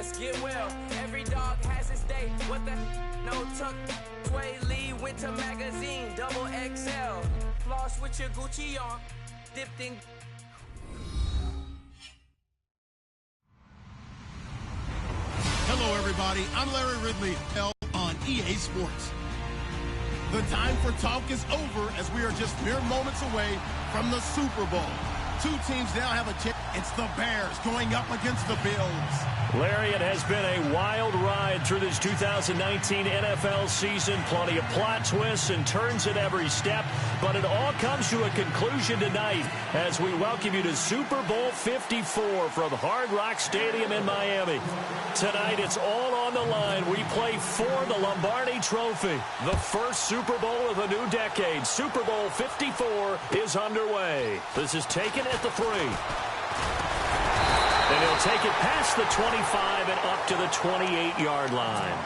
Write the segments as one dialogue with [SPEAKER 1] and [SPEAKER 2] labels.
[SPEAKER 1] just get well. Every dog has its day. What the no tuck? Sway Lee Winter Magazine, double XL. Floss with your Gucci on, dipped in.
[SPEAKER 2] Hello, everybody. I'm Larry Ridley on EA Sports. The time for talk is over as we are just mere moments away from the Super Bowl. Two teams now have a chance. It's the Bears going up against the Bills.
[SPEAKER 3] Larry, it has been a wild ride through this 2019 NFL season. Plenty of plot twists and turns at every step. But it all comes to a conclusion tonight as we welcome you to Super Bowl 54 from Hard Rock Stadium in Miami. Tonight, it's all on the line. We play for the Lombardi Trophy. The first Super Bowl of the new decade. Super Bowl 54 is underway. This is taken at the 3. And he'll take it past the 25 and up to the 28-yard line.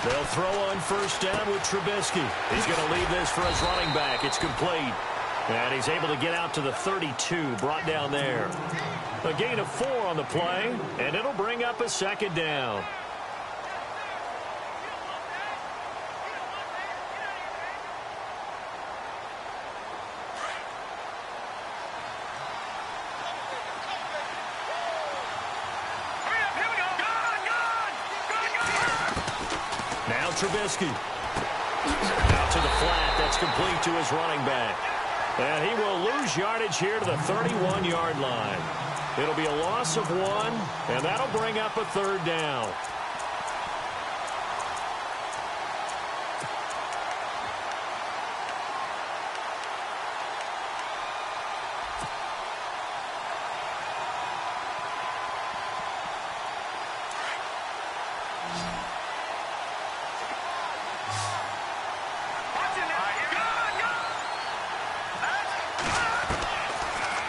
[SPEAKER 3] They'll throw on first down with Trubisky. He's going to leave this for his running back. It's complete. And he's able to get out to the 32, brought down there. A gain of 4 on the play, and it'll bring up a second down. Trubisky. Out to the flat. That's complete to his running back. And he will lose yardage here to the 31-yard line. It'll be a loss of 1, and that'll bring up a third down.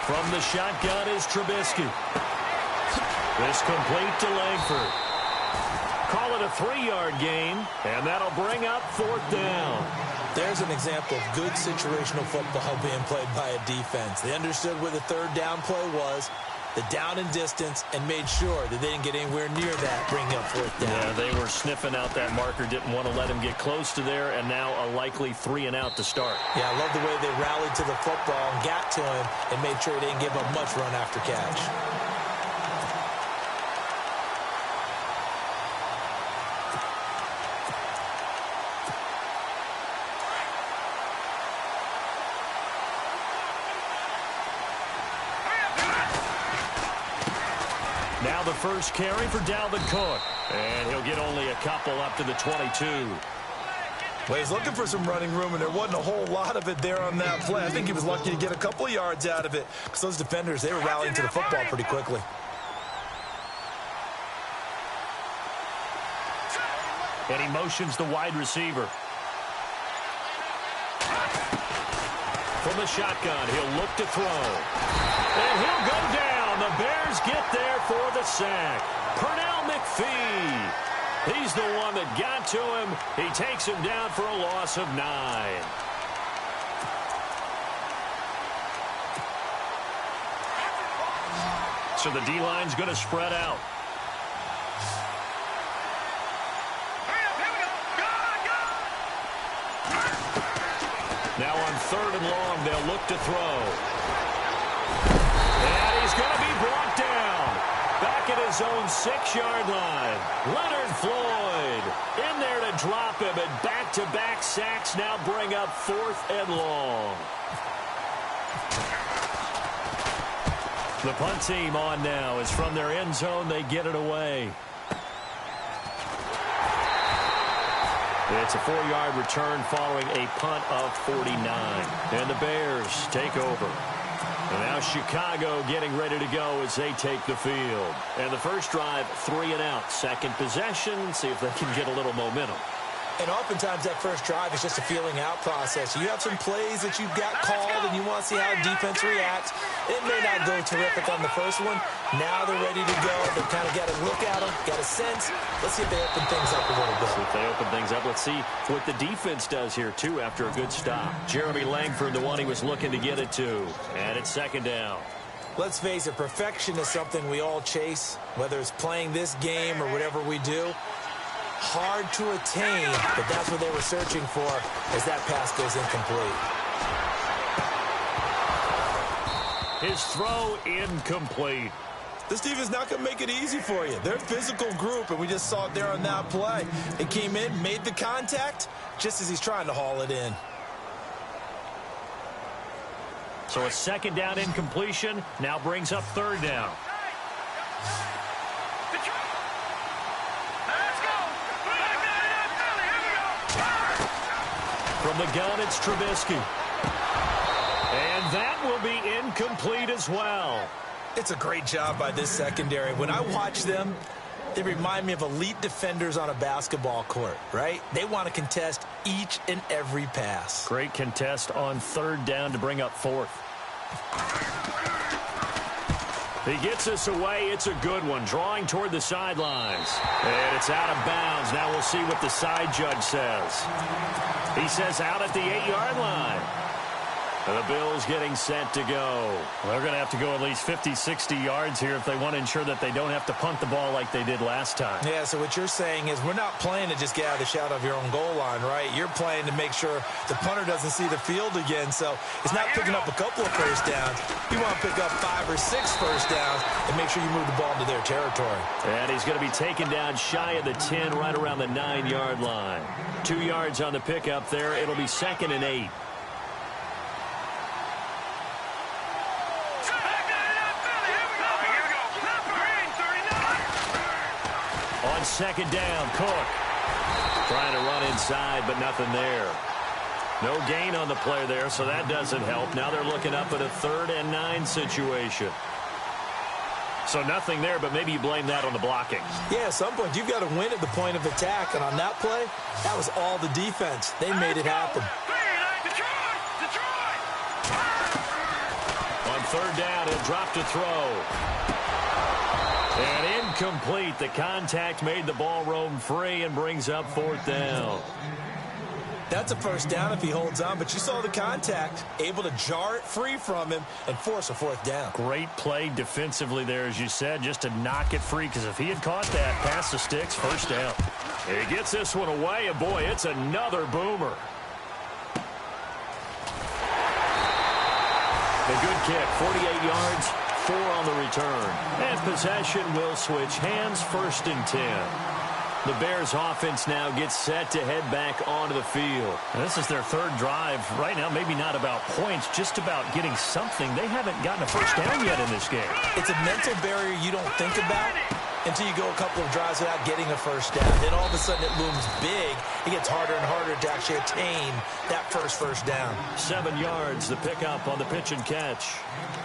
[SPEAKER 3] From the shotgun is Trubisky. This complete to Langford. Call it a 3-yard gain, and that'll bring up 4th down.
[SPEAKER 4] There's an example of good situational football being played by a defense. They understood where the third down play was, the down and distance, and made sure that they didn't get anywhere near that, bringing up 4th down.
[SPEAKER 3] Yeah, they were sniffing out that marker, didn't want to let him get close to there, and now a likely 3 and out to start.
[SPEAKER 4] Yeah, I love the way they rallied to the football and got to him and made sure he didn't give up much run after catch.
[SPEAKER 3] Now the first carry for Dalvin Cook. And he'll get only a couple up to the 22.
[SPEAKER 5] Well, he's looking for some running room, and there wasn't a whole lot of it there on that play. I think he was lucky to get a couple of yards out of it because those defenders, they were rallying to the football pretty quickly.
[SPEAKER 3] And he motions the wide receiver. From the shotgun, he'll look to throw. And he'll go down. The Bears get there for the sack. Pernell McPhee. He's the one that got to him. He takes him down for a loss of 9. So the D-line's going to spread out. Now on 3rd and long, they'll look to throw. And he's going to be brought down. Back at his own 6-yard line. Leonard Floyd in there to drop him, and back-to-back sacks now bring up 4th and long. The punt team on now is from their end zone. They get it away. It's a 4-yard return following a punt of 49. And the Bears take over. And now Chicago getting ready to go as they take the field. And the first drive, 3 and out. Second possession, see if they can get a little momentum.
[SPEAKER 4] And oftentimes that first drive is just a feeling out process. You have some plays that you've got called and you want to see how defense reacts. It may not go terrific on the first one. Now they're ready to go. They've kind of got a look at them, got a sense. Let's see if they open things up a little bit.
[SPEAKER 3] If they open things up, let's see what the defense does here, too, after a good stop. Jeremy Langford, the one he was looking to get it to. And it's second down.
[SPEAKER 4] Let's face it, perfection is something we all chase, whether it's playing this game or whatever we do. Hard to attain, but that's what they were searching for as that pass goes incomplete.
[SPEAKER 3] His throw incomplete.
[SPEAKER 5] This defense is not going to make it easy for you. They're a physical group, and we just saw it there on that play. It came in, made the contact, just as he's trying to haul it in.
[SPEAKER 3] So a second down incompletion now brings up third down. From the gun, it's Trubisky. And that will be incomplete as well.
[SPEAKER 5] It's a great job by this secondary. When I watch them, they remind me of elite defenders on a basketball court, right? They want to contest each and every pass.
[SPEAKER 3] Great contest on third down to bring up fourth. He gets us away. It's a good one. Drawing toward the sidelines. And it's out of bounds. Now we'll see what the side judge says. He says out at the 8-yard line. The Bills getting set to go. Well, they're going to have to go at least 50, 60 yards here if they want to ensure that they don't have to punt the ball like they did last time.
[SPEAKER 5] Yeah, so what you're saying is we're not playing to just get out of the shadow of your own goal line, right? You're playing to make sure the punter doesn't see the field again. So it's not picking up a couple of first downs. You want to pick up 5 or 6 first downs and make sure you move the ball into their territory.
[SPEAKER 3] And he's going to be taken down shy of the 10, right around the 9-yard line. 2 yards on the pickup there. It'll be 2nd and 8. On second down, Cook trying to run inside, but nothing there. No gain on the play there, so that doesn't help. Now they're looking up at a 3rd and 9 situation. So nothing there, but maybe you blame that on the blocking.
[SPEAKER 4] Yeah, at some point you've got to win at the point of attack, and on that play, that was all the defense. They made it happen.
[SPEAKER 3] On third down, he'll drop to throw. And incomplete. The contact made the ball roam free and brings up 4th down.
[SPEAKER 5] That's a first down if he holds on, but you saw the contact, able to jar it free from him and force a 4th down.
[SPEAKER 3] Great play defensively there, as you said, just to knock it free, because if he had caught that, past the sticks, first down. He gets this one away, and boy, it's another boomer. A good kick, 48 yards, 4 on the return. And possession will switch hands, 1st and 10. The Bears offense now gets set to head back onto the field. And this is their 3rd drive. Right now, maybe not about points, just about getting something. They haven't gotten a first down yet in this game.
[SPEAKER 4] It's a mental barrier you don't think about until you go a couple of drives without getting a first down. Then all of a sudden it looms big. It gets harder and harder to actually attain that first down.
[SPEAKER 3] 7 yards, the pickup on the pitch and catch.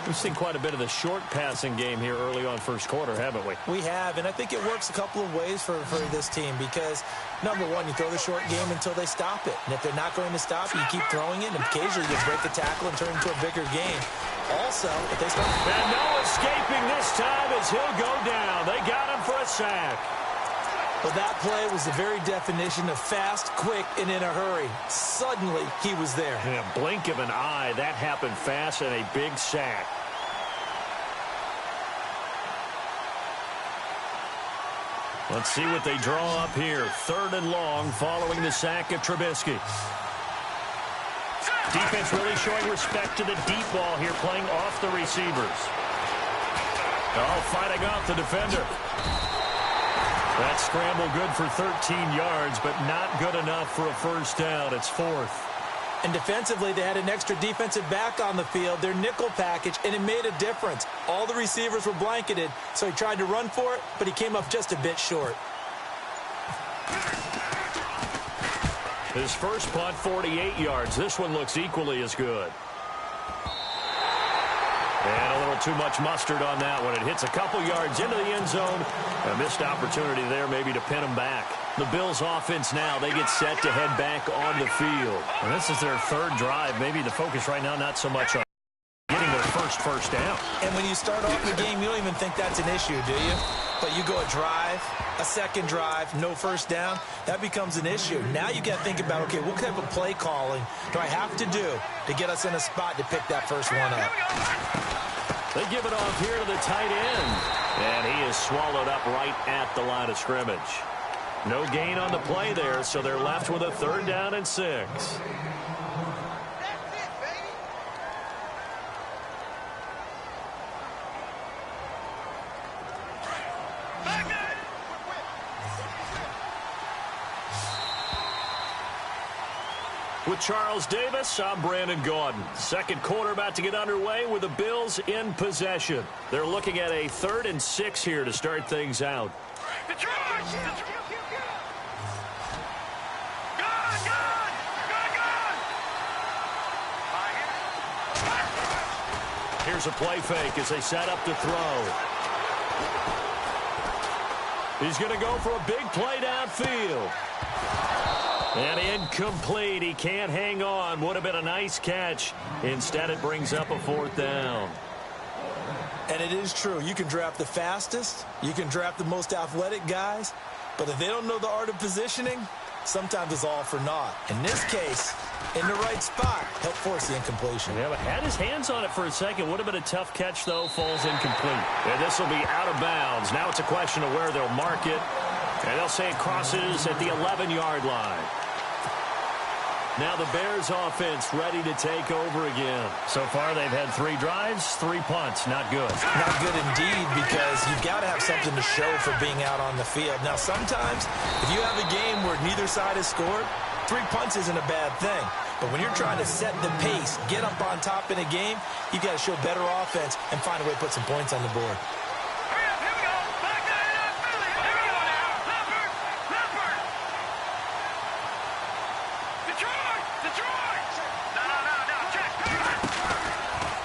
[SPEAKER 3] We've seen quite a bit of the short passing game here early on first quarter, haven't we?
[SPEAKER 4] We have, and I think it works a couple of ways for this team because, number one, you throw the short game until they stop it. And if they're not going to stop it, you keep throwing it, and occasionally you break the tackle and turn it into a bigger game. Also, if they start...
[SPEAKER 3] And no escaping this time as he'll go down. They got him for a sack.
[SPEAKER 4] Well, that play was the very definition of fast, quick, and in a hurry. Suddenly, he was there.
[SPEAKER 3] In a blink of an eye, that happened fast and a big sack. Let's see what they draw up here. 3rd and long following the sack of Trubisky. Defense really showing respect to the deep ball here, playing off the receivers. Oh, fighting off the defender. That scramble good for 13 yards, but not good enough for a first down. It's 4th.
[SPEAKER 4] And defensively, they had an extra defensive back on the field, their nickel package, and it made a difference. All the receivers were blanketed, so he tried to run for it, but he came up just a bit short.
[SPEAKER 3] His first punt, 48 yards. This one looks equally as good. And a little too much mustard on that one. It hits a couple yards into the end zone. A missed opportunity there maybe to pin him back. The Bills offense now, they get set to head back on the field.
[SPEAKER 6] And this is their third drive. Maybe the focus right now not so much on getting their first down.
[SPEAKER 5] And when you start off the game, you don't even think that's an issue, do you? But you go a drive, a second drive, no first down, that becomes an issue. Now you got to think about, okay, what type of play calling do I have to do to get us in a spot to pick that first one up?
[SPEAKER 3] They give it off here to the tight end. And he is swallowed up right at the line of scrimmage. No gain on the play there, so they're left with a 3rd down and 6. With Charles Davis, I'm Brandon Gaudin. Second quarter about to get underway with the Bills in possession. They're looking at a 3rd and 6 here to start things out. Here's a play fake as they set up to throw. He's going to go for a big play downfield. And incomplete. He can't hang on. Would have been a nice catch. Instead, it brings up a 4th down.
[SPEAKER 5] And it is true. You can draft the fastest. You can draft the most athletic guys. But if they don't know the art of positioning, sometimes it's all for naught. In this case, in the right spot, help force the incompletion.
[SPEAKER 3] Yeah, but had his hands on it for a second. Would have been a tough catch, though. Falls incomplete. And this will be out of bounds. Now it's a question of where they'll mark it. And they'll say it crosses at the 11-yard line. Now the Bears offense ready to take over again.
[SPEAKER 6] So far they've had 3 drives, 3 punts. Not good.
[SPEAKER 5] Not good indeed, because you've got to have something to show for being out on the field. Now sometimes if you have a game where neither side has scored, 3 punts isn't a bad thing. But when you're trying to set the pace, get up on top in a game, you've got to show better offense and find a way to put some points on the board.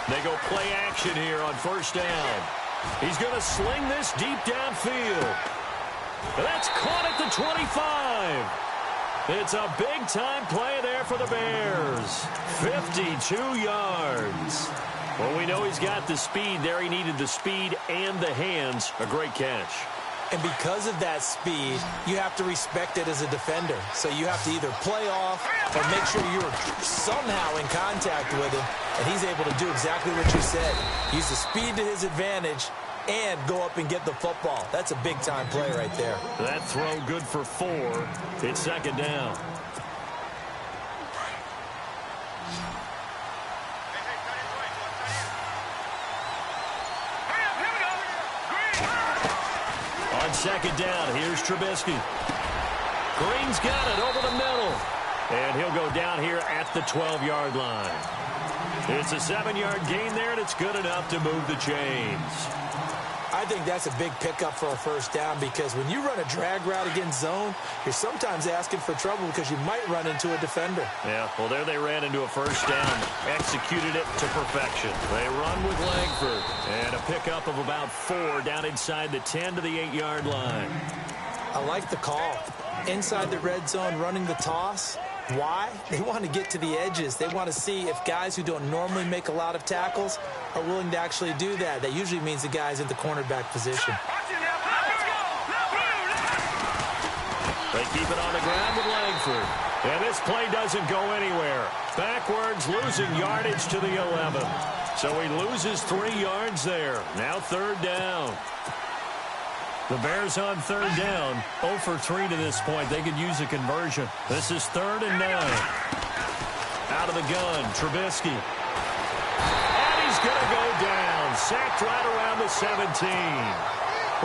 [SPEAKER 3] They go play action here on 1st down. He's going to sling this deep downfield. That's caught at the 25. It's a big-time play there for the Bears. 52 yards. Well, we know he's got the speed there. He needed the speed and the hands. A great catch.
[SPEAKER 5] And because of that speed, you have to respect it as a defender. So you have to either play off or make sure you're somehow in contact with him. And he's able to do exactly what you said. Use the speed to his advantage and go up and get the football. That's a big-time play right there.
[SPEAKER 3] That throw good for 4. It's 2nd down. On 2nd down, here's Trubisky. Green's got it over the middle. And he'll go down here at the 12-yard line. It's a 7-yard gain there, and it's good enough to move the chains.
[SPEAKER 5] I think that's a big pickup for a 1st down, because when you run a drag route against zone, you're sometimes asking for trouble because you might run into a defender.
[SPEAKER 3] Yeah, well, there they ran into a 1st down, executed it to perfection. They run with Langford, and a pickup of about 4 down inside the 10 to the 8-yard line.
[SPEAKER 5] I like the call. Inside the red zone, running the toss. Why? They want to get to the edges. They want to see if guys who don't normally make a lot of tackles are willing to actually do that. That usually means the guy's in the cornerback position.
[SPEAKER 3] They keep it on the ground with Langford. And this play doesn't go anywhere. Backwards, losing yardage to the 11. So he loses 3 yards there. Now 3rd down.
[SPEAKER 6] The Bears on 3rd down, 0 for 3 to this point. They could use a conversion. This is 3rd and 9.
[SPEAKER 3] Out of the gun, Trubisky. And he's going to go down. Sacked right around the 17.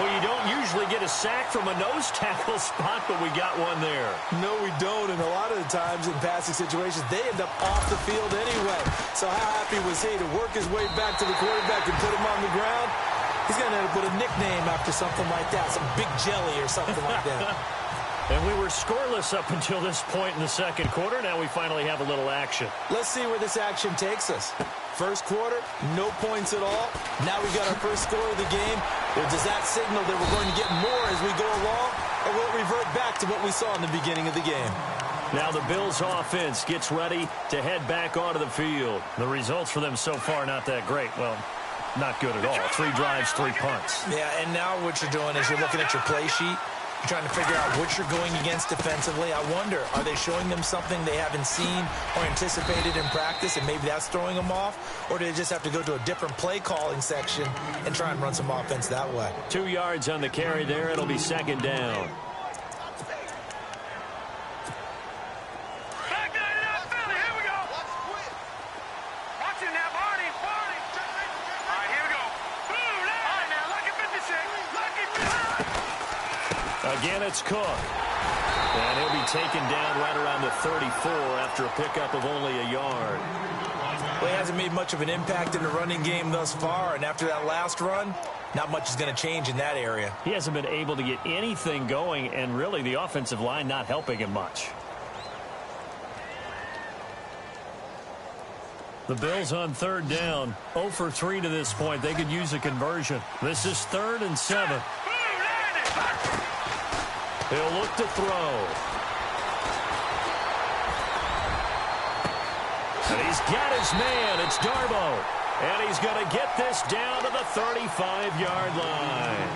[SPEAKER 3] Well, you don't usually get a sack from a nose tackle spot, but we got one there.
[SPEAKER 5] No, we don't. And a lot of the times in passing situations, they end up off the field anyway. So how happy was he to work his way back to the quarterback and put him on the ground? He's going to end up with a nickname after something like that, some Big Jelly or something like that.
[SPEAKER 3] And we were scoreless up until this point in the 2nd quarter. Now we finally have a little action.
[SPEAKER 5] Let's see where this action takes us. 1st quarter, no points at all. Now we got our first score of the game. Well, does that signal that we're going to get more as we go along?
[SPEAKER 4] or will it revert back to what we saw in the beginning of the game?
[SPEAKER 3] Now the Bills offense gets ready to head back onto the field. The results for them so far not that great. Well, not good at all. 3 drives, 3 punts.
[SPEAKER 4] Yeah, and now what you're doing is you're looking at your play sheet. You're trying to figure out what you're going against defensively. I wonder, are they showing them something they haven't seen or anticipated in practice, and maybe that's throwing them off? Or do they just have to go to a different play calling section and try and run some offense that way?
[SPEAKER 3] 2 yards on the carry there. It'll be 2nd down. Again, it's Cook. And he'll be taken down right around the 34 after a pickup of only a yard.
[SPEAKER 4] Well, he hasn't made much of an impact in the running game thus far, and after that last run, not much is going to change in that area.
[SPEAKER 3] He hasn't been able to get anything going, and really the offensive line not helping him much. The Bills on 3rd down. 0 for 3 to this point. They could use a conversion. This is 3rd and 7. He'll look to throw. And he's got his man. It's Darboh. And he's going to get this down to the 35-yard line.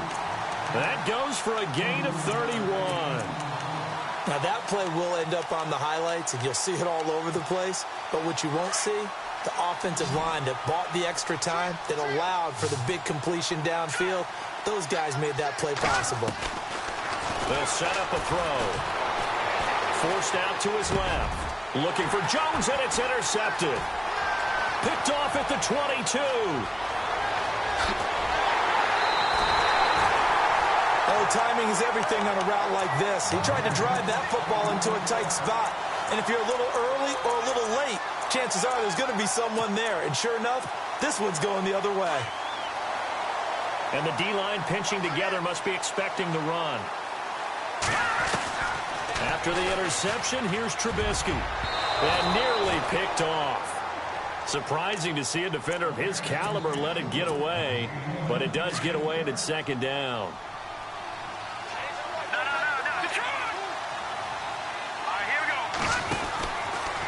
[SPEAKER 3] That goes for a gain of 31.
[SPEAKER 4] Now, that play will end up on the highlights, and you'll see it all over the place. But what you won't see, the offensive line that bought the extra time, that allowed for the big completion downfield, those guys made that play possible.
[SPEAKER 3] They'll set up a throw. Forced out to his left. Looking for Jones, and it's intercepted. Picked off at the 22.
[SPEAKER 4] Oh, timing is everything on a route like this. He tried to drive that football into a tight spot. And if you're a little early or a little late, chances are there's going to be someone there. And sure enough, this one's going the other way.
[SPEAKER 3] And the D-line pinching together must be expecting the run. After the interception, here's Trubisky. And nearly picked off. Surprising to see a defender of his caliber let it get away. But it does get away and it's 2nd down.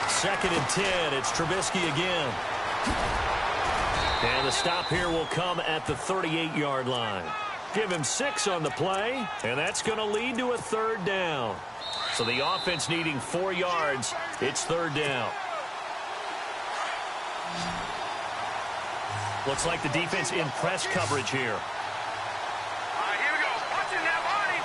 [SPEAKER 3] Second and 10. It's Trubisky again. And the stop here will come at the 38-yard line. Give him 6 on the play, and that's going to lead to a 3rd down. So the offense needing 4 yards. It's 3rd down. Looks like the defense in press coverage here.
[SPEAKER 7] All right, here we go. Watch it now, Barney.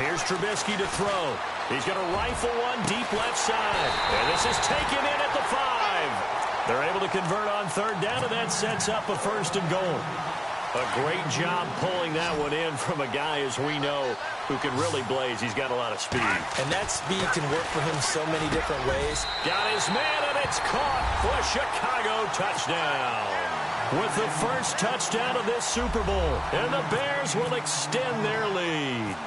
[SPEAKER 3] Here's Trubisky to throw. He's going to rifle one deep left side. And this is taken in at the 5. They're able to convert on 3rd down, and that sets up a 1st and goal. A great job pulling that one in from a guy, as we know, who can really blaze. He's got a lot of speed.
[SPEAKER 4] And that speed can work for him so many different ways.
[SPEAKER 3] Got his man, and it's caught for a Chicago touchdown. With the first touchdown of this Super Bowl, and the Bears will extend their lead.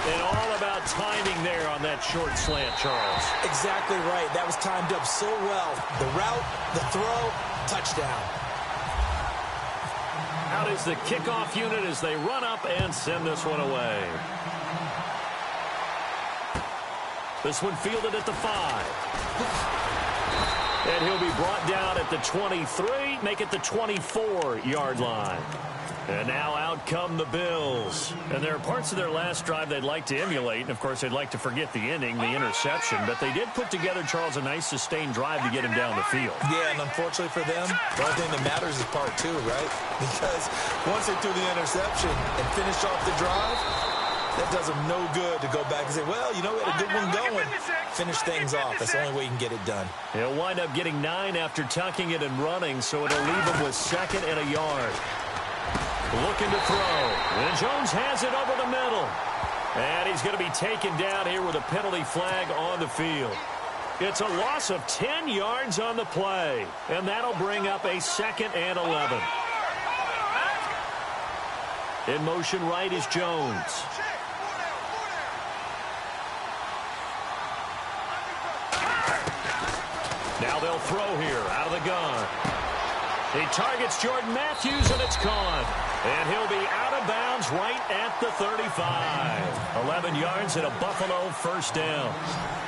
[SPEAKER 3] And all about timing there on that short slant, Charles.
[SPEAKER 4] Exactly right. That was timed up so well. The route, the throw, touchdown.
[SPEAKER 3] Out is the kickoff unit as they run up and send this one away. This one fielded at the 5. And he'll be brought down at the 23, make it the 24-yard line. And now out come the Bills. And there are parts of their last drive they'd like to emulate. And, of course, they'd like to forget the ending, the interception. But they did put together, Charles, a nice sustained drive to get him down the field.
[SPEAKER 4] Yeah, and unfortunately for them, the only thing that matters is part 2, right? Because once they threw the interception and finished off the drive, that does them no good to go back and say, well, you know, we had a good one going. Finish things off. That's the only way you can get it done.
[SPEAKER 3] He'll wind up getting 9 after tucking it and running, so it'll leave him with 2nd and a yard. Looking to throw. And Jones has it over the middle. And he's going to be taken down here with a penalty flag on the field. It's a loss of 10 yards on the play. And that'll bring up a 2nd and 11. In motion right is Jones. Now they'll throw here out of the gun. He targets Jordan Matthews, and it's caught. And he'll be out of bounds right at the 35. 11 yards and a Buffalo first down.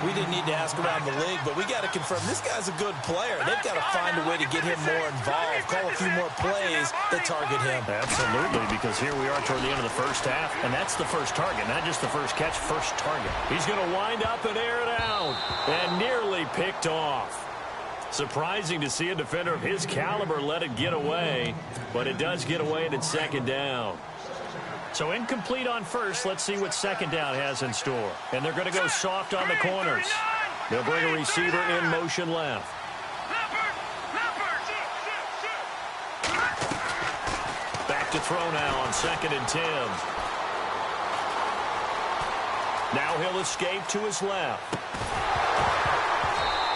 [SPEAKER 5] We didn't need to ask around the league, but we got to confirm this guy's a good player. They've got to find a way to get him more involved, call a few more plays that target him.
[SPEAKER 3] Absolutely, because here we are toward the end of the first half, and that's the first target, not just the first catch, first target. He's going to wind up and air it out, and nearly picked off. Surprising to see a defender of his caliber let it get away, but it does get away, and it's second down. So incomplete on first. Let's see what second down has in store. And they're going to go soft on the corners. They'll bring a receiver in motion left. Back to throw now on 2nd and 10. Now he'll escape to his left.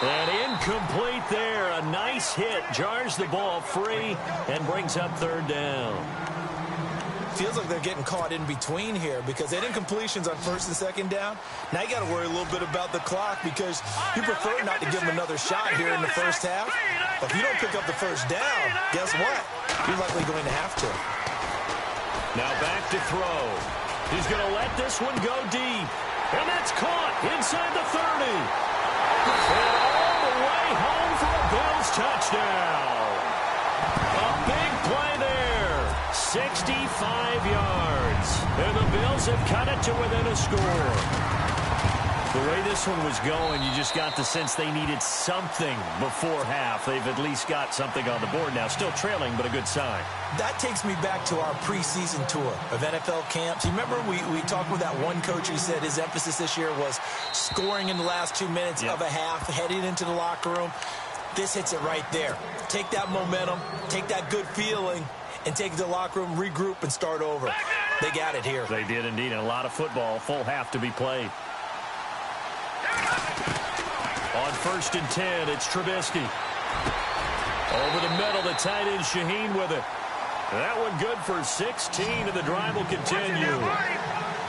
[SPEAKER 3] And incomplete there. A nice hit. Jars the ball free and brings up 3rd down.
[SPEAKER 5] Feels like they're getting caught in between here because they did incompletions on 1st and 2nd down. Now you got to worry a little bit about the clock because you prefer not to give them another shot here in the first half. But if you don't pick up the first down, guess what? You're likely going to have to.
[SPEAKER 3] Now back to throw. He's going to let this one go deep. And that's caught inside the 30. And all the way home for a Bills touchdown. A big play there. 65 yards. And the Bills have cut it to within a score. The way this one was going, you just got the sense they needed something before half. They've at least got something on the board now. Still trailing, but a good sign.
[SPEAKER 5] That takes me back to our preseason tour of NFL camps. You remember we talked with that one coach who said his emphasis this year was scoring in the last 2 minutes of a half, heading into the locker room. This hits it right there. Take that momentum, take that good feeling, and take it to the locker room, regroup, and start over. They got it here.
[SPEAKER 3] They did indeed, and a lot of football, full half to be played. On 1st and 10, it's Trubisky. Over the middle, the tight end Shaheen with it. That one good for 16, and the drive will continue.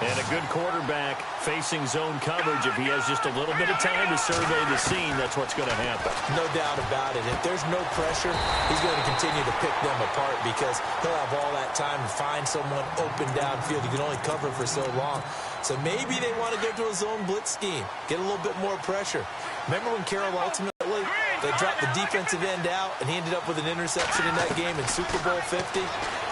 [SPEAKER 3] And a good quarterback facing zone coverage. If he has just a little bit of time to survey the scene, that's what's going to happen.
[SPEAKER 5] No doubt about it. If there's no pressure, he's going to continue to pick them apart because he'll have all that time to find someone open downfield. He can only cover for so long. So maybe they want to go to a zone blitz scheme, get a little bit more pressure. Remember when Carroll ultimately, they dropped the defensive end out and he ended up with an interception in that game in Super Bowl 50?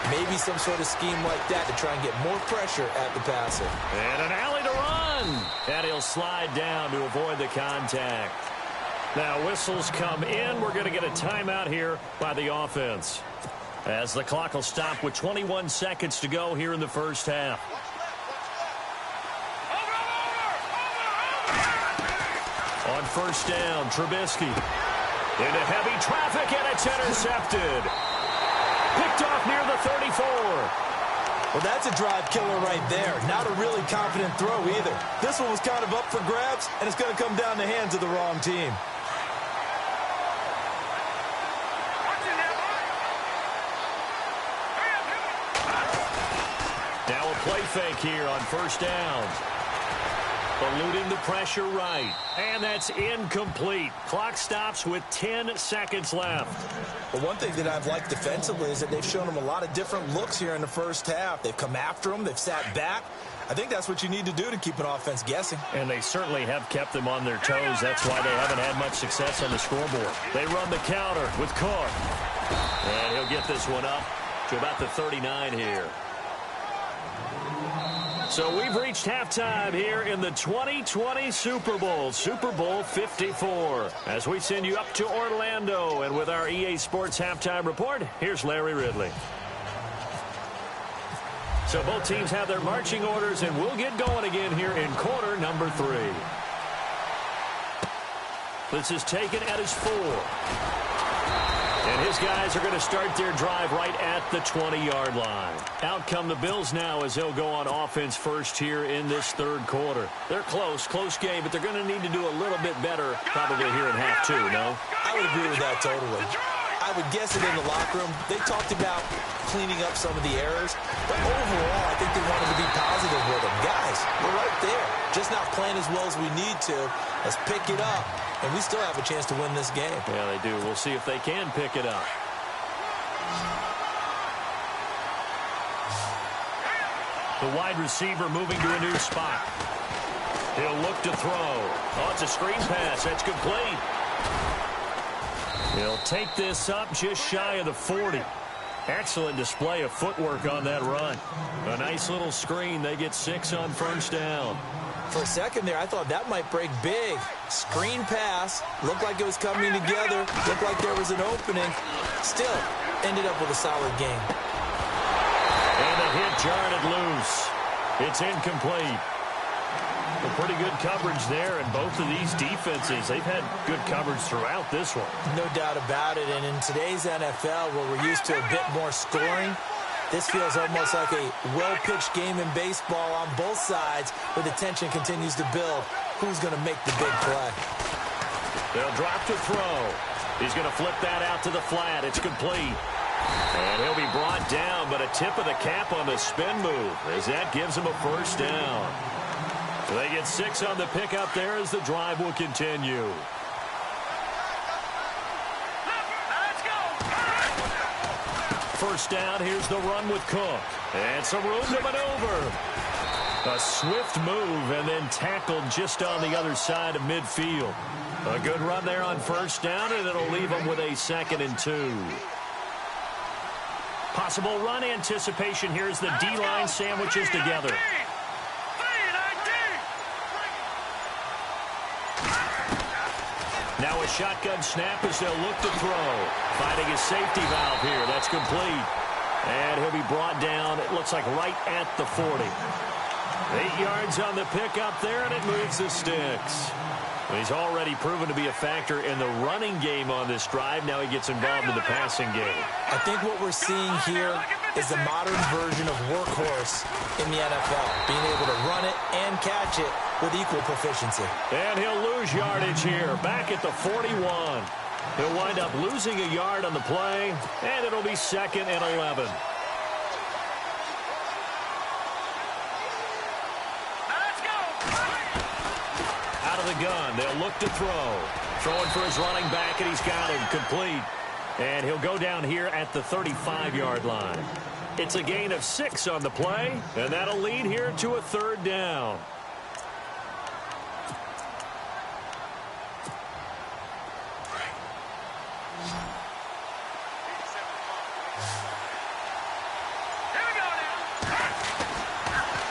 [SPEAKER 5] Maybe some sort of scheme like that to try and get more pressure at the passer.
[SPEAKER 3] And an alley to run. And he'll slide down to avoid the contact. Now whistles come in. We're going to get a timeout here by the offense, as the clock will stop with 21 seconds to go here in the first half. On 1st down, Trubisky into heavy traffic, and it's intercepted. Picked off near the 34.
[SPEAKER 5] Well, that's a drive killer right there. Not a really confident throw either. This one was kind of up for grabs, and it's going to come down the hands of the wrong team.
[SPEAKER 3] Now a play fake here on 1st down. Eluding the pressure right. And that's incomplete. Clock stops with 10 seconds left.
[SPEAKER 5] Well, one thing that I've liked defensively is that they've shown them a lot of different looks here in the first half. They've come after them. They've sat back. I think that's what you need to do to keep an offense guessing.
[SPEAKER 3] And they certainly have kept them on their toes. That's why they haven't had much success on the scoreboard. They run the counter with Cook. And he'll get this one up to about the 39 here. So we've reached halftime here in the 2020 Super Bowl, Super Bowl 54. As we send you up to Orlando, and with our EA Sports Halftime Report, here's Larry Ridley. So both teams have their marching orders, and we'll get going again here in quarter number 3. This is taken at his 4. And his guys are going to start their drive right at the 20-yard line. Out come the Bills now as they'll go on offense first here in this 3rd quarter. They're close game, but they're going to need to do a little bit better probably here in half 2, no?
[SPEAKER 5] I would agree with that totally. I would guess it in the locker room. They talked about cleaning up some of the errors, but overall, I think they wanted to be positive with them. Guys, we're right there. Just not playing as well as we need to. Let's pick it up, and we still have a chance to win this game.
[SPEAKER 3] Yeah, they do. We'll see if they can pick it up. The wide receiver moving to a new spot. He'll look to throw. Oh, it's a screen pass. That's complete. He'll take this up just shy of the 40. Excellent display of footwork on that run. A nice little screen. They get 6 on first down.
[SPEAKER 5] For a second there, I thought that might break big. Screen pass. Looked like it was coming together. Looked like there was an opening. Still, ended up with a solid game.
[SPEAKER 3] And the hit jarred it loose. It's incomplete. Well, pretty good coverage there, and both of these defenses, they've had good coverage throughout this one.
[SPEAKER 5] No doubt about it, and in today's NFL, where we're used to a bit more scoring, this feels almost like a well-pitched game in baseball on both sides, where the tension continues to build. Who's going to make the big play?
[SPEAKER 3] They'll drop to throw. He's going to flip that out to the flat. It's complete. And he'll be brought down, but a tip of the cap on the spin move, as that gives him a first down. They get 6 on the pickup there as the drive will continue.
[SPEAKER 7] Let's go.
[SPEAKER 3] First down, here's the run with Cook. And some room to maneuver. A swift move and then tackled just on the other side of midfield. A good run there on first down, and it'll leave them with a 2nd and 2. Possible run anticipation here as the D-line sandwiches together. Now a shotgun snap as they'll look to throw. Finding his safety valve here. That's complete. And he'll be brought down, it looks like right at the 40. 8 yards on the pickup there, and it moves the sticks. He's already proven to be a factor in the running game on this drive. Now he gets involved in the passing game.
[SPEAKER 5] I think what we're seeing here is the modern version of workhorse in the NFL, being able to run it and catch it with equal proficiency.
[SPEAKER 3] And he'll lose yardage here, back at the 41. He'll wind up losing a yard on the play, and it'll be 2nd and 11. Out of the gun, they'll look to throw. Throwing for his running back, and he's got him complete. And he'll go down here at the 35-yard line. It's a gain of 6 on the play, and that'll lead here to a 3rd down.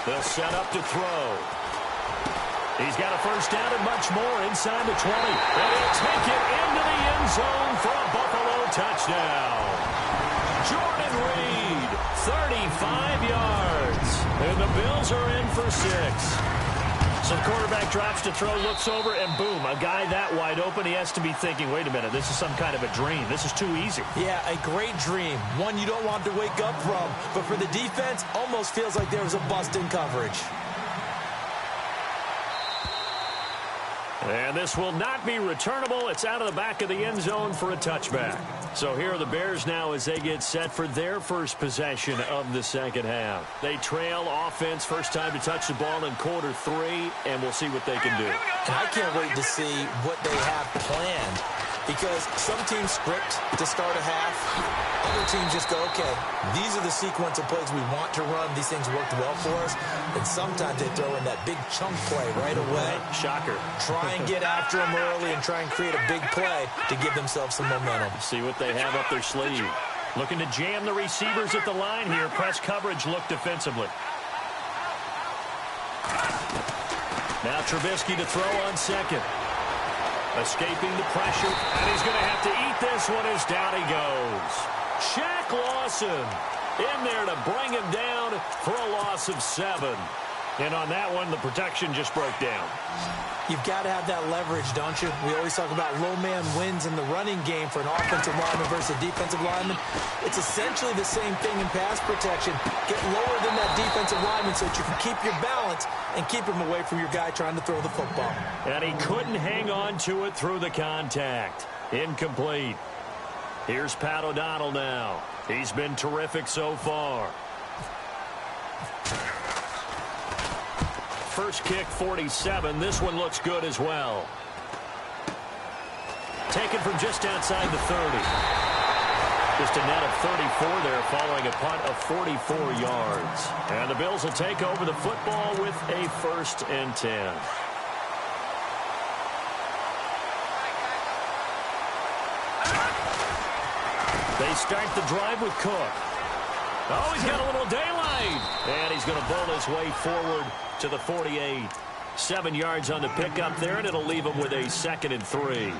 [SPEAKER 3] They'll set up to throw. He's got a first down and much more inside the 20. And he'll take it into the end zone for a Buffalo touchdown. Jordan Reed, 35 yards. And the Bills are in for 6. So the quarterback drops to throw, looks over, and boom, a guy that wide open, he has to be thinking, wait a minute, this is some kind of a dream. This is too easy.
[SPEAKER 5] Yeah, a great dream. One you don't want to wake up from. But for the defense, almost feels like there was a bust in coverage.
[SPEAKER 3] And this will not be returnable. It's out of the back of the end zone for a touchback. So here are the Bears now as they get set for their first possession of the second half. They trail offense, first time to touch the ball in quarter 3, and we'll see what they can do.
[SPEAKER 5] And I can't wait to see what they have planned, because some teams script to start a half. Other teams just go, okay, these are the sequence of plays we want to run. These things worked well for us. And sometimes they throw in that big chunk play right away.
[SPEAKER 3] Shocker.
[SPEAKER 5] Try and get after them early and try and create a big play to give themselves some momentum.
[SPEAKER 3] See what they have up their sleeve. Looking to jam the receivers at the line here. Press coverage look defensively. Now Trubisky to throw on second. Escaping the pressure, and he's going to have to eat this one as down he goes. Shaq Lawson in there to bring him down for a loss of 7. And on that one, the protection just broke down.
[SPEAKER 5] You've got to have that leverage, don't you? We always talk about low man wins in the running game for an offensive lineman versus a defensive lineman. It's essentially the same thing in pass protection. Get lower than that defensive lineman so that you can keep your balance and keep him away from your guy trying to throw the football. And
[SPEAKER 3] he couldn't hang on to it through the contact. Incomplete. Here's Pat O'Donnell now. He's been terrific so far. First kick, 47. This one looks good as well. Taken from just outside the 30.
[SPEAKER 6] Just a net of 34 there following a punt of 44 yards. And the Bills will take over the football with a 1st and 10. They start the drive with Cook. Oh, he's got a little daylight. And he's going to bowl his way forward to the 48. 7 yards on the pickup there, and it'll leave him with a 2nd and 3.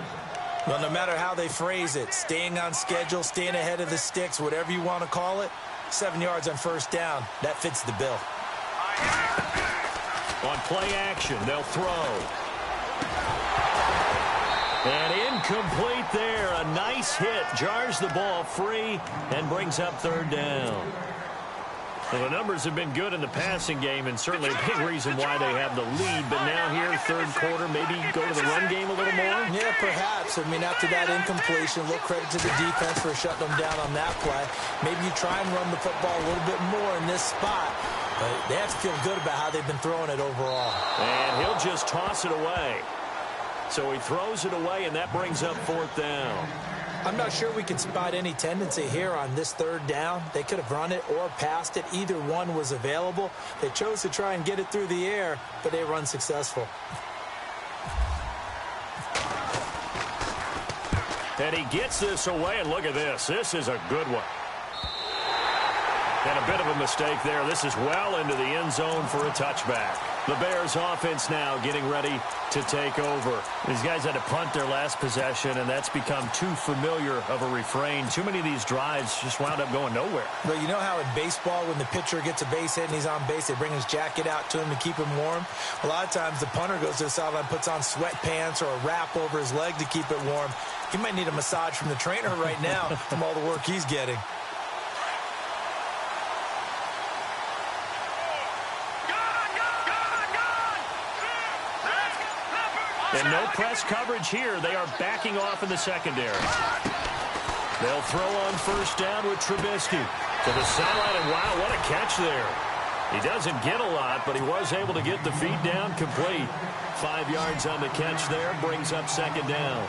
[SPEAKER 5] Well, no matter how they phrase it, staying on schedule, staying ahead of the sticks, whatever you want to call it, 7 yards on 1st down, that fits the bill.
[SPEAKER 6] On play action, they'll throw. And incomplete there. A nice hit. Jars the ball free and brings up 3rd down. Well, the numbers have been good in the passing game, and certainly a big reason why they have the lead. But now here, 3rd quarter, maybe go to the run game a little more?
[SPEAKER 5] Yeah, perhaps. I mean, after that incompletion, a little credit to the defense for shutting them down on that play. Maybe you try and run the football a little bit more in this spot. But they have to feel good about how they've been throwing it overall.
[SPEAKER 6] And he'll just toss it away. So he throws it away, and that brings up 4th down.
[SPEAKER 5] I'm not sure we can spot any tendency here on this 3rd down. They could have run it or passed it. Either one was available. They chose to try and get it through the air, but they were unsuccessful.
[SPEAKER 6] And he gets this away, and look at this. This is a good one. And a bit of a mistake there. This is well into the end zone for a touchback. The Bears offense now getting ready to take over. These guys had to punt their last possession, and that's become too familiar of a refrain. Too many of these drives just wound up going nowhere.
[SPEAKER 5] Well, you know how in baseball, when the pitcher gets a base hit and he's on base, they bring his jacket out to him to keep him warm? A lot of times the punter goes to the sideline, puts on sweatpants or a wrap over his leg to keep it warm. He might need a massage from the trainer right now from all the work he's getting.
[SPEAKER 6] And no press coverage here. They are backing off in the secondary. They'll throw on 1st down with Trubisky to the sideline. And wow, what a catch there. He doesn't get a lot, but he was able to get the feed down complete. 5 yards on the catch there. Brings up 2nd down.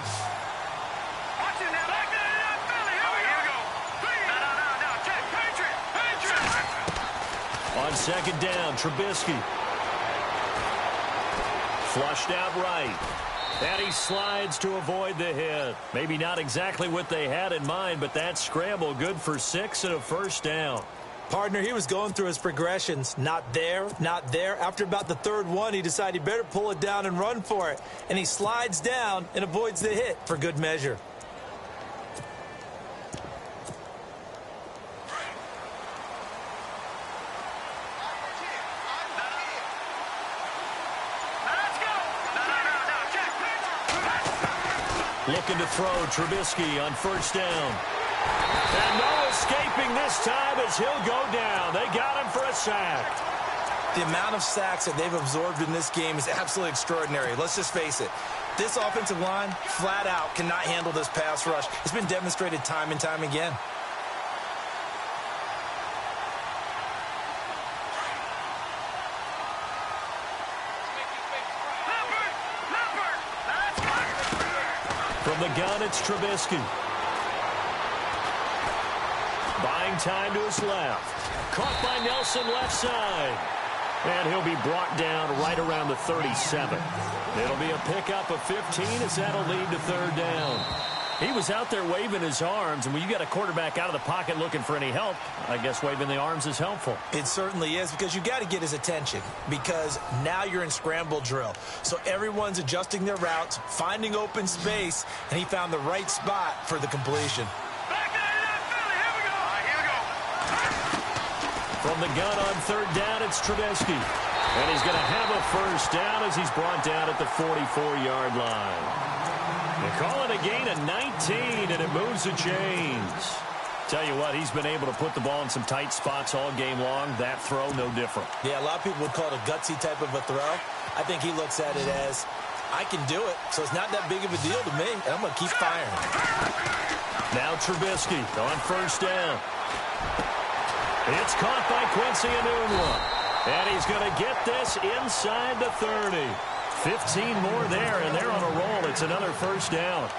[SPEAKER 6] On 2nd down, Trubisky. Flushed out right. And he slides to avoid the hit. Maybe not exactly what they had in mind, but that scramble good for 6 and a 1st down.
[SPEAKER 5] Partner, he was going through his progressions. Not there, not there. After about the 3rd one, he decided he better pull it down and run for it. And he slides down and avoids the hit for good measure.
[SPEAKER 6] Looking to throw, Trubisky on 1st down. And no escaping this time as he'll go down. They got him for a sack.
[SPEAKER 5] The amount of sacks that they've absorbed in this game is absolutely extraordinary. Let's just face it. This offensive line, flat out, cannot handle this pass rush. It's been demonstrated time and time again.
[SPEAKER 6] From the gun, it's Trubisky. Buying time to his left. Caught by Nelson left side. And he'll be brought down right around the 37. It'll be a pickup of 15 as that'll lead to 3rd down. He was out there waving his arms, and when you got a quarterback out of the pocket looking for any help, I guess waving the arms is helpful.
[SPEAKER 5] It certainly is, because you got to get his attention, because now you're in scramble drill. So everyone's adjusting their routes, finding open space, and he found the right spot for the completion.
[SPEAKER 6] From the gun on 3rd down, it's Trubisky. And he's going to have a 1st down as he's brought down at the 44-yard line. They call it a gain of 19, and it moves the chains. Tell you what, he's been able to put the ball in some tight spots all game long. That throw, no different.
[SPEAKER 5] Yeah, a lot of people would call it a gutsy type of a throw. I think he looks at it as, I can do it, so it's not that big of a deal to me, and I'm going to keep firing.
[SPEAKER 6] Now Trubisky on 1st down. It's caught by Quincy Enunwa. And he's going to get this inside the 30. 15 more there, and they're on a roll. It's another 1st down.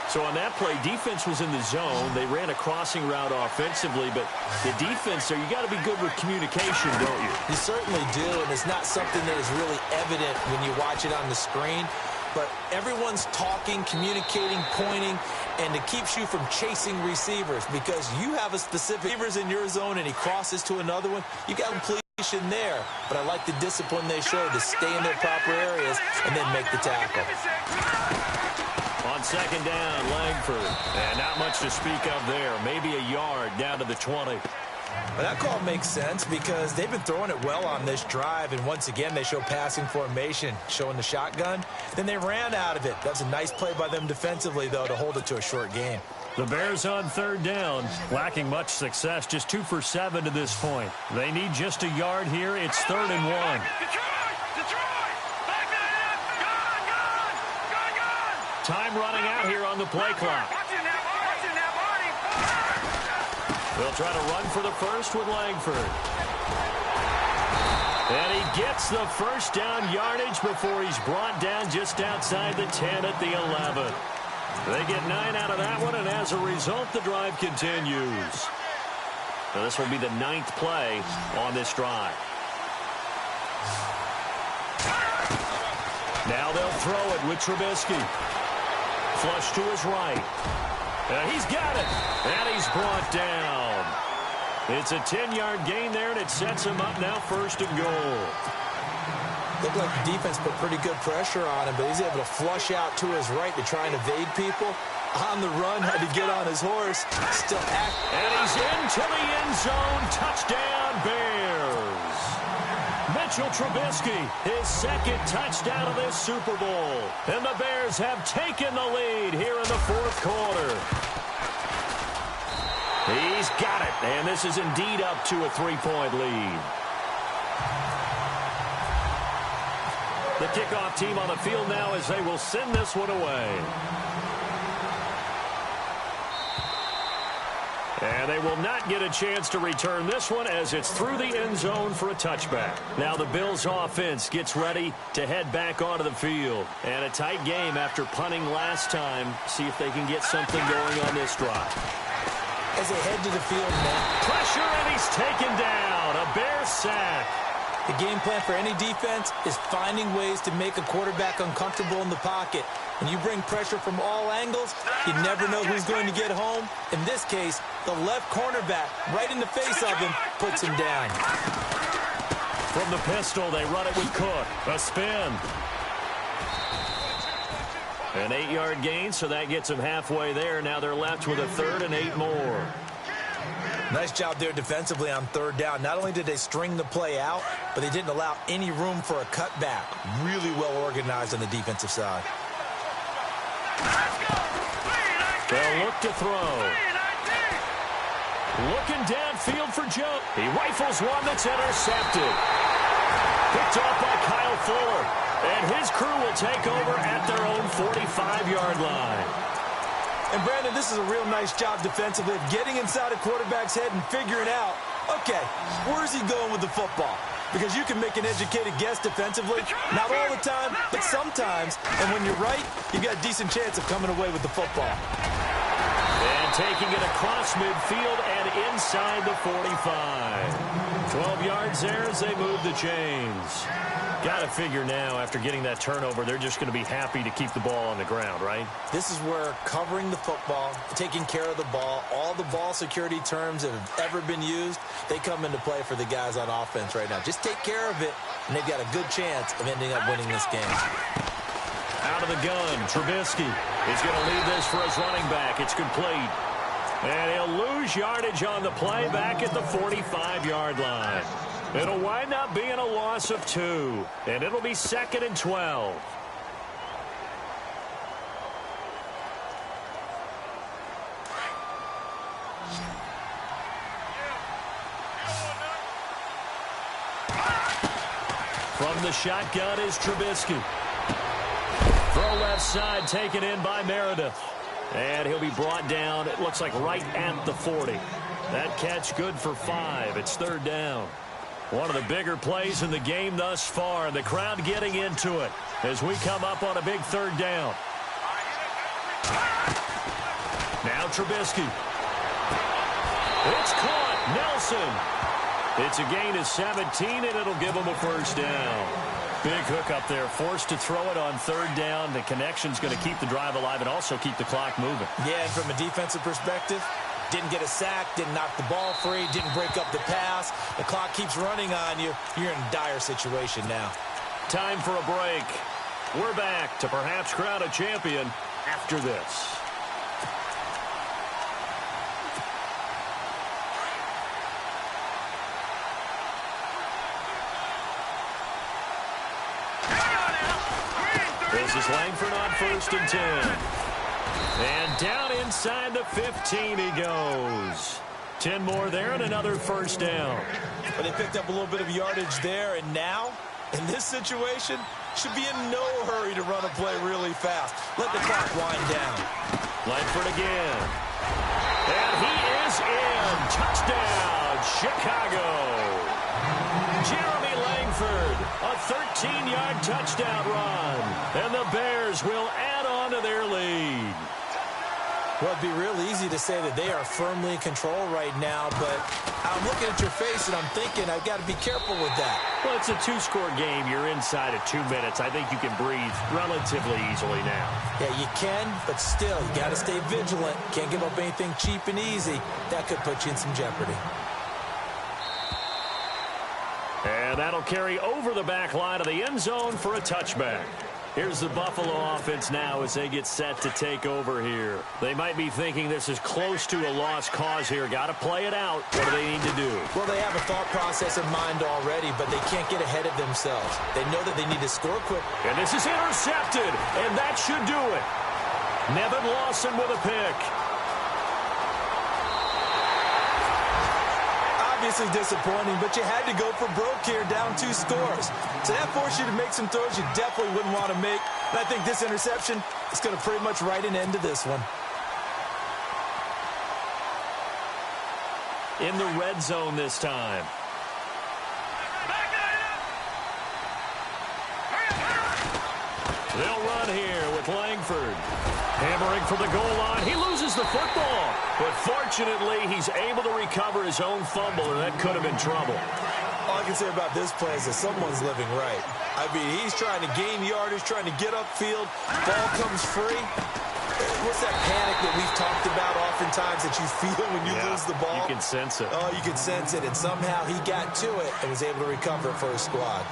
[SPEAKER 3] So on that play, defense was in the zone. They ran a crossing route offensively, but the defense there, you got to be good with communication, don't you?
[SPEAKER 4] You certainly do, and it's not something that is really evident when you watch it on the screen. But everyone's talking, communicating, pointing, and it keeps you from chasing receivers because you have a specific receivers in your zone and he crosses to another one. You got completion there, but I like the discipline they show to stay in their proper areas and then make the tackle.
[SPEAKER 3] On second down, Langford. And not much to speak of there. Maybe a yard down to the 20.
[SPEAKER 4] But that call makes sense because they've been throwing it well on this drive, and once again they show passing formation, showing the shotgun. Then they ran out of it. That's a nice play by them defensively, though, to hold it to a short gain.
[SPEAKER 3] The Bears on third down, lacking much success, just 2 for 7 to this point. They need just a yard here. It's 3rd and 1. Time running out here on the play clock. They'll try to run for the first with Langford. And he gets the first down yardage before he's brought down just outside the 10 at the 11. They get 9 out of that one, and as a result, the drive continues. Now this will be the 9th play on this drive. Now they'll throw it with Trubisky. Flush to his right. He's got it. And he's brought down. It's a 10-yard gain there, and it sets him up now 1st and goal.
[SPEAKER 4] Looked like the defense put pretty good pressure on him, but he's able to flush out to his right to try and evade people. On the run, had to get on his horse. Still active.
[SPEAKER 3] And he's into the end zone. Touchdown, Bears. Mitchell Trubisky, his 2nd touchdown of this Super Bowl. And the Bears have taken the lead here in the 4th quarter. He's got it, and this is indeed up to a 3-point lead. The kickoff team on the field now as they will send this one away. And they will not get a chance to return this one as it's through the end zone for a touchback. Now the Bills offense gets ready to head back onto the field. And a tight game after punting last time. See if they can get something going on this drive.
[SPEAKER 4] As they head to the field now.
[SPEAKER 3] Pressure, and he's taken down. A Bear sack.
[SPEAKER 4] The game plan for any defense is finding ways to make a quarterback uncomfortable in the pocket. When you bring pressure from all angles, you never know who's going to get home. In this case, the left cornerback, right in the face of him, puts him down.
[SPEAKER 3] From the pistol, they run it with Cook. A spin. An 8-yard gain, so that gets them halfway there. Now they're left with a 3rd and 8 more.
[SPEAKER 4] Nice job there defensively on 3rd down. Not only did they string the play out, but they didn't allow any room for a cutback. Really well organized on the defensive side.
[SPEAKER 3] They'll look to throw. Looking downfield for Joe. He rifles one that's intercepted. Picked off by Kyle Fuller. And his crew will take over at their own 45-yard line.
[SPEAKER 4] And, Brandon, this is a real nice job defensively of getting inside a quarterback's head and figuring out, okay, where's he going with the football? Because you can make an educated guess defensively. Not all the time, but sometimes. And when you're right, you've got a decent chance of coming away with the football.
[SPEAKER 3] And taking it across midfield and inside the 45. 12 yards there as they move the chains. Got to figure now, after getting that turnover, they're just going to be happy to keep the ball on the ground, right?
[SPEAKER 4] This is where covering the football, taking care of the ball, all the ball security terms that have ever been used, they come into play for the guys on offense right now. Just take care of it, and they've got a good chance of ending up winning this game.
[SPEAKER 3] Out of the gun, Trubisky is going to lead this for his running back. It's complete. And he'll lose yardage on the play back at the 45-yard line. It'll wind up being a loss of 2, and it'll be 2nd and 12. From the shotgun is Trubisky. Throw left side taken in by Meredith. And he'll be brought down, it looks like right at the 40. That catch good for 5. It's 3rd down. One of the bigger plays in the game thus far, and the crowd getting into it as we come up on a big 3rd down. Now Trubisky. It's caught. Nelson. It's a gain of 17, and it'll give him a first down. Big hook up there. Forced to throw it on third down. The connection's going to keep the drive alive and also keep the clock moving.
[SPEAKER 4] Yeah, and from a defensive perspective, didn't get a sack, didn't knock the ball free, didn't break up the pass. The clock keeps running on you. You're in a dire situation now.
[SPEAKER 3] Time for a break. We're back to perhaps crown a champion after this. This is Langford on 1st and 10. And down inside the 15 he goes. 10 more there and another first down.
[SPEAKER 4] But they picked up a little bit of yardage there, and now, in this situation, should be in no hurry to run a play really fast. Let the clock wind down.
[SPEAKER 3] Langford again. And he is in. Touchdown, Chicago. Jeremy Langford, a 13-yard touchdown run. And the Bears will add on to their lead.
[SPEAKER 4] Well, it'd be real easy to say that they are firmly in control right now, but I'm looking at your face and I'm thinking I've got to be careful with that.
[SPEAKER 3] Well, it's a two-score game. You're inside of 2 minutes. I think you can breathe relatively easily now.
[SPEAKER 4] Yeah, you can, but still, you got to stay vigilant. Can't give up anything cheap and easy. That could put you in some jeopardy.
[SPEAKER 3] And that'll carry over the back line of the end zone for a touchback. Here's the Buffalo offense now as they get set to take over here. They might be thinking this is close to a lost cause here. Got to play it out. What do they need to do?
[SPEAKER 4] Well, they have a thought process in mind already, but they can't get ahead of themselves. They know that they need to score quick.
[SPEAKER 3] And this is intercepted, and that should do it. Nevin Lawson with a pick.
[SPEAKER 4] Obviously disappointing, but you had to go for broke here, down 2 scores. So that forced you to make some throws you definitely wouldn't want to make. And I think this interception is going to pretty much write an end to this one.
[SPEAKER 3] In the red zone this time. They'll run here with Langford. Hammering for the goal line. He loses the football. But fortunately, he's able to recover his own fumble, or that could have been trouble.
[SPEAKER 4] All I can say about this play is that someone's living right. I mean, he's trying to gain yardage, trying to get upfield. Ball comes free. What's that panic that we've talked about oftentimes that you feel when you lose the ball?
[SPEAKER 3] You can sense it.
[SPEAKER 4] Oh, you can sense it. And somehow he got to it and was able to recover it for his squad.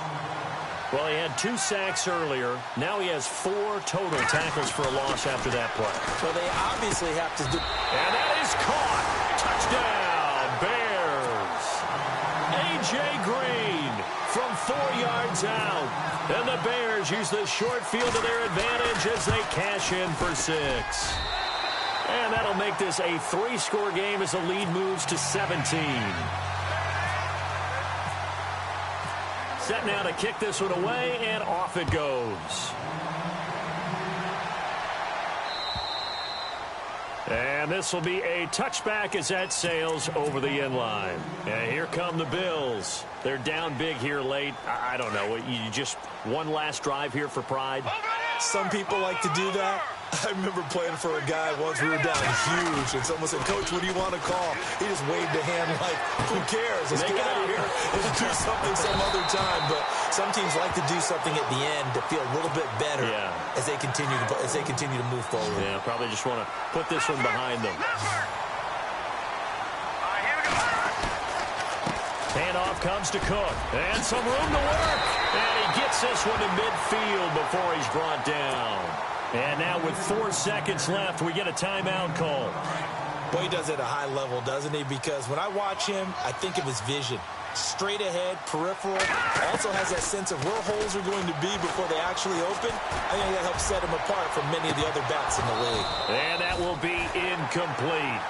[SPEAKER 3] Well, he had 2 sacks earlier. Now he has 4 total tackles for a loss after that play.
[SPEAKER 4] So they obviously have to do...
[SPEAKER 3] And that is caught. Touchdown, Bears. A.J. Green from 4 yards out. And the Bears use the short field to their advantage as they cash in for 6. And that'll make this a 3-score game as the lead moves to 17. Set now to kick this one away, and off it goes. And this will be a touchback as that sails over the end line. And here come the Bills. They're down big here late. I don't know. You just one last drive here for pride?
[SPEAKER 4] Some people like to do that. I remember playing for a guy once. We were down huge, and someone said, "Coach, what do you want to call?" He just waved a hand like, "Who cares? Let's get out of here and do something some other time." But some teams like to do something at the end to feel a little bit better as they continue to move forward.
[SPEAKER 3] Yeah, probably just want to put this one behind them. Handoff comes to Cook, and some room to work. And he gets this one to midfield before he's brought down. And now with 4 seconds left, we get a timeout call.
[SPEAKER 4] Boy, he does it at a high level, doesn't he? Because when I watch him, I think of his vision. Straight ahead, peripheral. Also has that sense of where holes are going to be before they actually open. I think that helps set him apart from many of the other backs in the league.
[SPEAKER 3] And that will be incomplete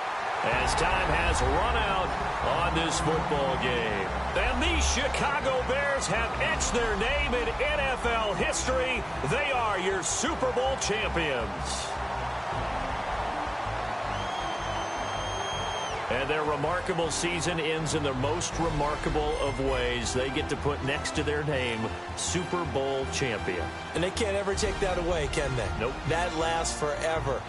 [SPEAKER 3] as time has run out on this football game. And the Chicago Bears have etched their name in NFL history. They are your Super Bowl champions. And their remarkable season ends in the most remarkable of ways. They get to put next to their name, Super Bowl champion.
[SPEAKER 4] And they can't ever take that away, can they?
[SPEAKER 3] Nope.
[SPEAKER 4] That lasts forever.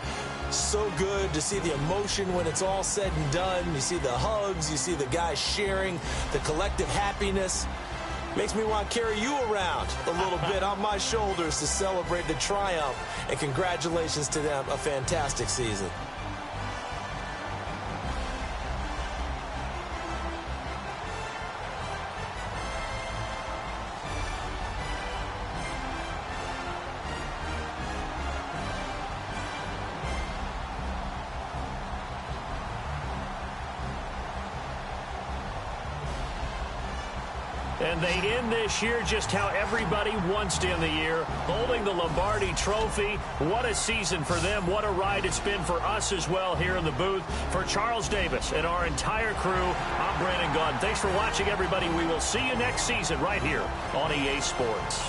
[SPEAKER 4] So good to see the emotion when it's all said and done. You see the hugs, you see the guys sharing, the collective happiness. Makes me want to carry you around a little bit on my shoulders to celebrate the triumph. And congratulations to them, a fantastic season.
[SPEAKER 3] And they end this year just how everybody wants to end the year, holding the Lombardi Trophy. What a season for them. What a ride it's been for us as well here in the booth. For Charles Davis and our entire crew, I'm Brandon Gaudin. Thanks for watching, everybody. We will see you next season right here on EA Sports.